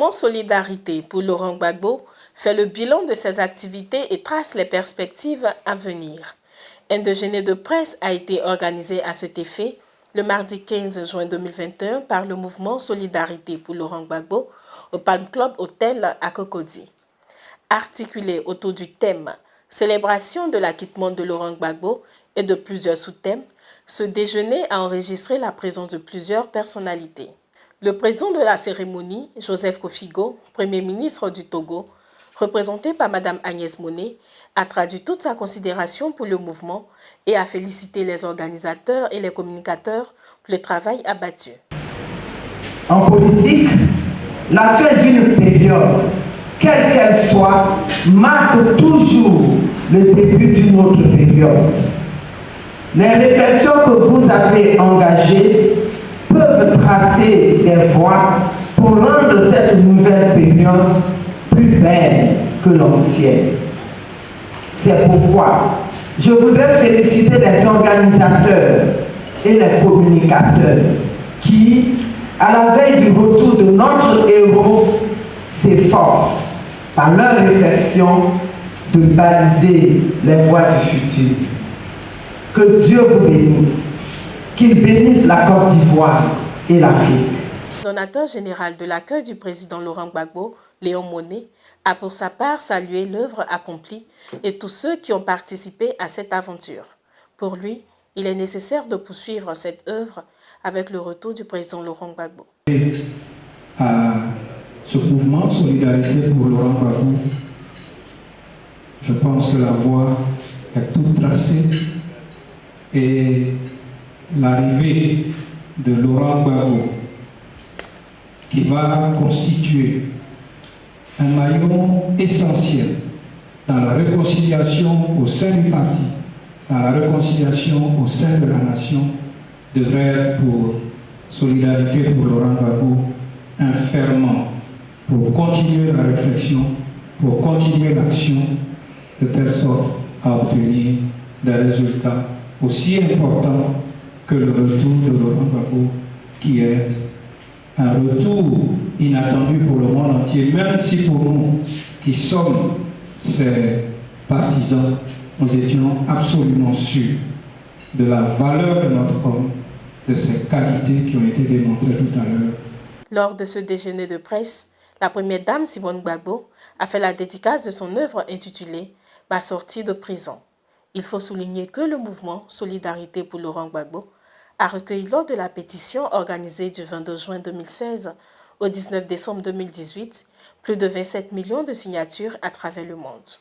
mouvement Solidarité pour Laurent Gbagbo fait le bilan de ses activités et trace les perspectives à venir. Un déjeuner de presse a été organisé à cet effet le mardi 15 juin 2021 par le mouvement Solidarité pour Laurent Gbagbo au Palm Club Hotel à Cocody. Articulé autour du thème « Célébration de l'acquittement de Laurent Gbagbo » et de plusieurs sous-thèmes, ce déjeuner a enregistré la présence de plusieurs personnalités. Le président de la cérémonie, Joseph Kofigo, Premier ministre du Togo, représenté par Mme Agnès Monet, a traduit toute sa considération pour le mouvement et a félicité les organisateurs et les communicateurs pour le travail abattu. En politique, la fin d'une période, quelle qu'elle soit, marque toujours le début d'une autre période. Les réflexions que vous avez engagées peuvent tracer des voies pour rendre cette nouvelle période plus belle que l'ancienne. C'est pourquoi je voudrais féliciter les organisateurs et les communicateurs qui, à la veille du retour de notre héros, s'efforcent par leur réflexion de baliser les voies du futur. Que Dieu vous bénisse, qu'il bénisse la Côte d'Ivoire et l'Afrique. Le donateur général de l'accueil du président Laurent Gbagbo, Léon Monet, a pour sa part salué l'œuvre accomplie et tous ceux qui ont participé à cette aventure. Pour lui, il est nécessaire de poursuivre cette œuvre avec le retour du président Laurent Gbagbo. À ce mouvement Solidarité pour Laurent Gbagbo, je pense que la voie est toute tracée et l'arrivée de Laurent Gbagbo, qui va constituer un maillon essentiel dans la réconciliation au sein du parti, dans la réconciliation au sein de la nation, devrait être pour Solidarité pour Laurent Gbagbo un ferment pour continuer la réflexion, pour continuer l'action, de telle sorte à obtenir des résultats aussi importants que le retour de Laurent Gbagbo, qui est un retour inattendu pour le monde entier, même si pour nous qui sommes ses partisans, nous étions absolument sûrs de la valeur de notre homme, de ses qualités qui ont été démontrées tout à l'heure. Lors de ce déjeuner de presse, la première dame Simone Gbagbo a fait la dédicace de son œuvre intitulée « Ma sortie de prison ». Il faut souligner que le mouvement Solidarité pour Laurent Gbagbo a recueilli lors de la pétition organisée du 22 juin 2016 au 19 décembre 2018 plus de 27 millions de signatures à travers le monde.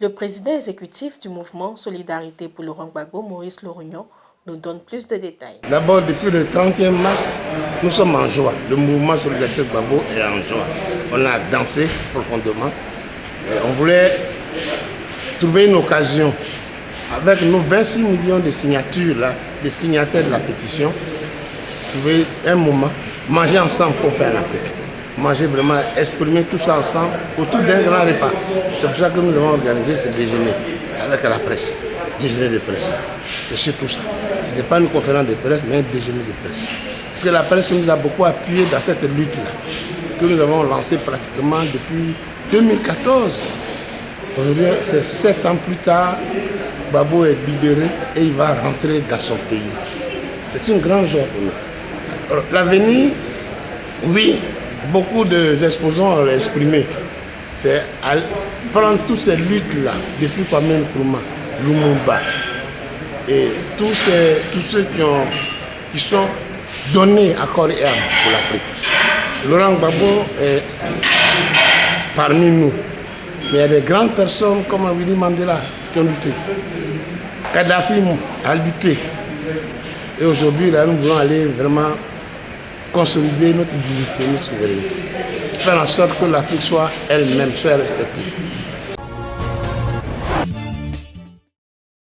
Le président exécutif du mouvement Solidarité pour Laurent Gbagbo, Maurice Lorugnon, nous donne plus de détails. D'abord, depuis le 31 mars, nous sommes en joie. Le mouvement Solidarité Gbagbo est en joie. On a dansé profondément. Et on voulait trouver une occasion avec nos 26 millions de signatures, là, des signataires de la pétition, trouver un moment, manger ensemble comme on fait en Afrique. Manger vraiment, exprimer tout ça ensemble autour d'un grand repas. C'est pour ça que nous avons organisé ce déjeuner avec la presse, déjeuner de presse. C'est surtout ça. Ce n'était pas une conférence de presse, mais un déjeuner de presse. Parce que la presse nous a beaucoup appuyé dans cette lutte-là, que nous avons lancée pratiquement depuis 2014. Aujourd'hui, c'est 7 ans plus tard, Gbagbo est libéré et il va rentrer dans son pays. C'est une grande joie pour nous. L'avenir, oui, beaucoup d'exposants ont exprimé. C'est prendre toutes ces luttes-là, depuis Kwame Nkrumah, Lumumba, et tous ceux qui sont donnés à corps et âme pour l'Afrique. Laurent Gbagbo est parmi nous. Mais il y a des grandes personnes comme Winnie Mandela qui ont lutté. Kadhafi a lutté. Et aujourd'hui, là, nous voulons aller vraiment consolider notre dignité, notre souveraineté. Faire en sorte que l'Afrique soit elle-même, soit respectée.